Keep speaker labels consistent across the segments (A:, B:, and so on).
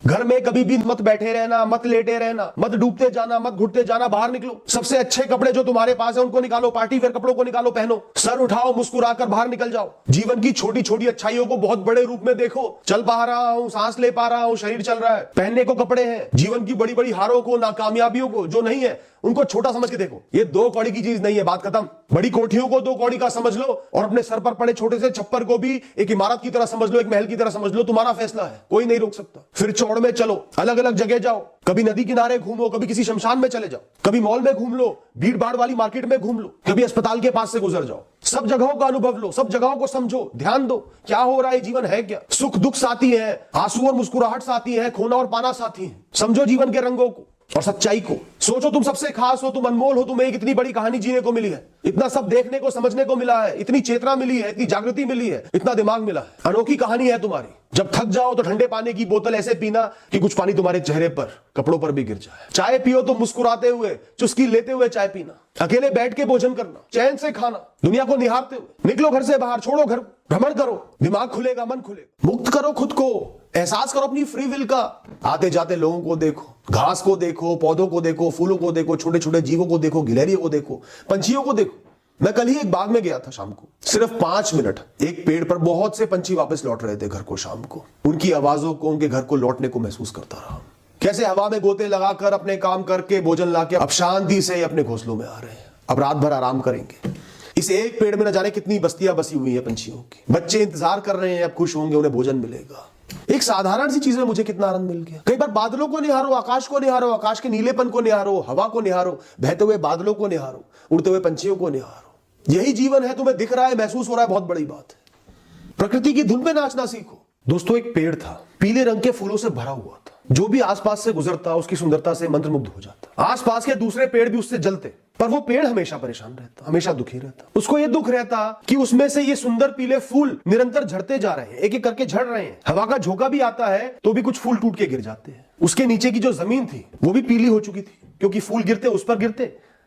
A: घर में कभी भी मत बैठे रहना, मत लेटे रहना, मत डूबते जाना, मत घुटते जाना, बाहर निकलो। सबसे अच्छे कपड़े जो तुम्हारे पास है उनको निकालो, पार्टी वेयर कपड़ों को निकालो, पहनो, सर उठाओ, मुस्कुराकर बाहर निकल जाओ। जीवन की छोटी छोटी अच्छाइयों को बहुत बड़े रूप में देखो। चल पा रहा हूं, सांस ले पा रहा हूं, शरीर चल रहा है, पहनने को कपड़े हैं। जीवन की बड़ी बड़ी हारों को, नाकामयाबियों को जो नहीं है उनको छोटा समझ के देखो। ये 2 कौड़ी की चीज नहीं है, बात खत्म। बड़ी कोठियों को 2 कौड़ी का समझ लो और अपने सर पर पड़े छोटे से छप्पर को भी एक इमारत की तरह समझ लो, एक महल की तरह समझ लो। तुम्हारा फैसला है, कोई नहीं रोक सकता। फिर चौड़ में चलो, अलग अलग जगह जाओ, कभी नदी किनारे घूमो, कभी किसी शमशान में चले जाओ, कभी मॉल में घूम लो, भीड़ भाड़ वाली मार्केट में घूम लो, कभी अस्पताल के पास से गुजर जाओ। सब जगहों का अनुभव लो, सब जगहों को समझो, ध्यान दो क्या हो रहा है, जीवन है क्या। सुख दुख साथी है, आंसू और मुस्कुराहट साथी है, खोना और पाना साथी है। समझो जीवन के रंगों को और सच्चाई को। सोचो तुम सबसे खास हो, तुम अनमोल हो, तुम्हें एक इतनी बड़ी कहानी जीने को मिली है, इतना सब देखने को समझने को मिला है, इतनी चेतना मिली है, इतनी जागृति मिली है, इतना दिमाग मिला है। अनोखी कहानी है तुम्हारी। जब थक जाओ तो ठंडे पानी की बोतल ऐसे पीना कि कुछ पानी तुम्हारे चेहरे पर, कपड़ों पर भी गिर जाए। चाय पियो तो मुस्कुराते हुए, चुस्की लेते हुए चाय पीना। अकेले बैठ के भोजन करना, चैन से खाना, दुनिया को निहारते हुए। निकलो घर से बाहर, छोड़ो घर, भ्रमण करो, दिमाग खुलेगा, मन खुलेगा। मुक्त करो खुद को, एहसास करो अपनी फ्री विल का। आते जाते लोगों को देखो, घास को देखो, पौधों को देखो, फूलों को देखो, छोटे छोटे जीवों को देखो, गिलहरियों को देखो, पंछियों को देखो। मैं कल ही एक बाग में गया था शाम को, सिर्फ 5 मिनट। एक पेड़ पर बहुत से पंछी वापस लौट रहे थे घर को शाम को। उनकी आवाजों को, उनके घर को लौटने को महसूस करता रहा। कैसे हवा में गोते लगाकर अपने काम करके भोजन लाके अब शांति से अपने घोंसलों में आ रहे हैं। अब रात भर आराम करेंगे। इस एक पेड़ में न जाने कितनी बस्तियां बसी हुई है पंछियों की। बच्चे इंतजार कर रहे हैं, अब खुश होंगे, उन्हें भोजन मिलेगा। एक साधारण सी चीज में मुझे कितना आनंद मिल गया। कई बार बादलों को निहारो, आकाश को निहारो, आकाश के नीलेपन को निहारो, हवा को निहारो, बहते हुए बादलों को निहारो, उड़ते हुए पंछियों को निहारो। यही जीवन है, तुम्हें दिख रहा है, महसूस हो रहा है, बहुत बड़ी बात है। प्रकृति की धुन में नाचना सीखो। दोस्तों, एक पेड़ था, पीले रंग के फूलों से भरा हुआ था। जो भी आसपास से गुजरता उसकी सुंदरता से मंत्रमुग्ध हो जाता। आसपास के दूसरे पेड़ भी उससे जलते, पर वो पेड़ हमेशा परेशान रहता, हमेशा दुखी रहता। उसको ये दुख रहता कि उसमें से ये सुंदर पीले फूल निरंतर झड़ते जा रहे हैं, एक एक करके झड़ रहे हैं। हवा का झोंका भी आता है तो भी कुछ फूल टूट के गिर जाते हैं। उसके नीचे की जो जमीन थी वो भी पीली हो चुकी थी, क्योंकि फूल गिरते उस पर गिरते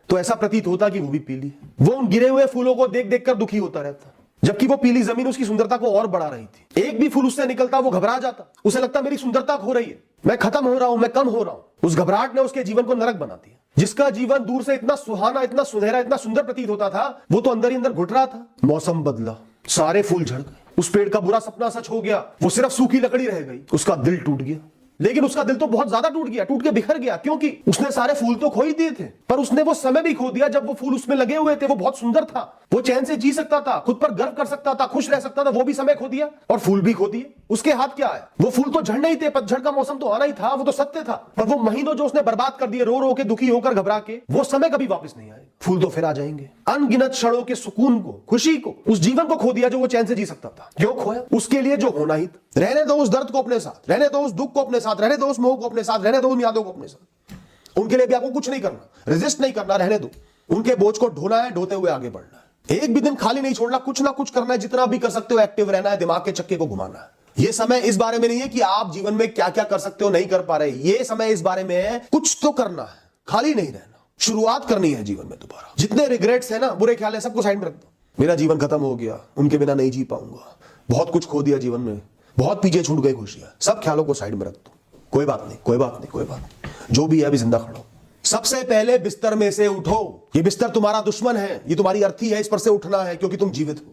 A: तो ऐसा प्रतीत होता कि वो भी पीली है। वो उन गिरे हुए फूलों को देख देख कर दुखी होता रहता, जबकि वो पीली जमीन उसकी सुंदरता को और बढ़ा रही थी। एक भी फूल उससे निकलता वो घबरा जाता, उसे लगता मेरी सुंदरता खो रही है, मैं खत्म हो रहा हूं, मैं कम हो रहा हूं। उस घबराहट ने उसके जीवन को नरक बना दिया। जिसका जीवन दूर से इतना सुहाना, इतना सुनहरा, इतना सुंदर प्रतीत होता था, वो तो अंदर ही अंदर घुट रहा था। मौसम बदला, सारे फूल झड़ गए, उस पेड़ का बुरा सपना सच हो गया, वो सिर्फ सूखी लकड़ी रह गई। उसका दिल टूट गया। लेकिन उसका दिल तो बहुत ज्यादा टूट गया, टूट के बिखर गया, क्योंकि उसने सारे फूल तो खो ही दिए थे, पर उसने वो समय भी खो दिया जब वो फूल उसमें लगे हुए थे। वो बहुत सुंदर था, वो चैन से जी सकता था, खुद पर गर्व कर सकता था, खुश रह सकता था। वो भी समय खो दिया और फूल भी खो दिए। उसके हाथ क्या है? वो फूल तो झड़ने ही थे, पतझड़ का मौसम तो आना ही था, वो तो सत्य था। पर वो महीनों जो उसने बर्बाद कर दिए, रो रो के, दुखी होकर, घबरा के, वो समय कभी वापस नहीं आए। फूल तो फिर आ जाएंगे। अनगिनत क्षणों के सुकून को, खुशी को, उस जीवन को खो दिया जो वो चैन से जी सकता था। क्यों खोया? उसके लिए जो होना ही था। रहने दो उस दर्द को अपने साथ, रहने दो उस दुख को अपने साथ, रहने दो उस मोह को अपने साथ, रहने दो उन यादों को अपने साथ। उनके लिए भी आपको कुछ नहीं करना, रेजिस्ट नहीं करना, रहने दो। उनके बोझ को ढोना है, ढोते हुए आगे बढ़ना है। एक भी दिन खाली नहीं छोड़ना, कुछ ना कुछ करना है। जितना भी कर सकते हो एक्टिव रहना है, दिमाग के चक्के को घुमाना है। ये समय इस बारे में नहीं है कि आप जीवन में क्या क्या कर सकते हो, नहीं कर पा रहे। ये समय इस बारे में है कुछ तो करना है, खाली नहीं रहना, शुरुआत करनी है जीवन में दोबारा। जितने रिग्रेट्स है ना, बुरे ख्याल है, सबको साइड में रख दो। मेरा जीवन खत्म हो गया, उनके बिना नहीं जी पाऊंगा, बहुत कुछ खो दिया जीवन में, बहुत पीछे छूट गई खुशियां, सब ख्यालों को साइड में रख दो। कोई बात नहीं, कोई बात नहीं, कोई बात नहीं। जो भी है अभी जिंदा खड़ा हो। सबसे पहले बिस्तर में से उठो। ये बिस्तर तुम्हारा दुश्मन है, ये तुम्हारी अर्थी है, इस पर से उठना है, क्योंकि तुम जीवित हो।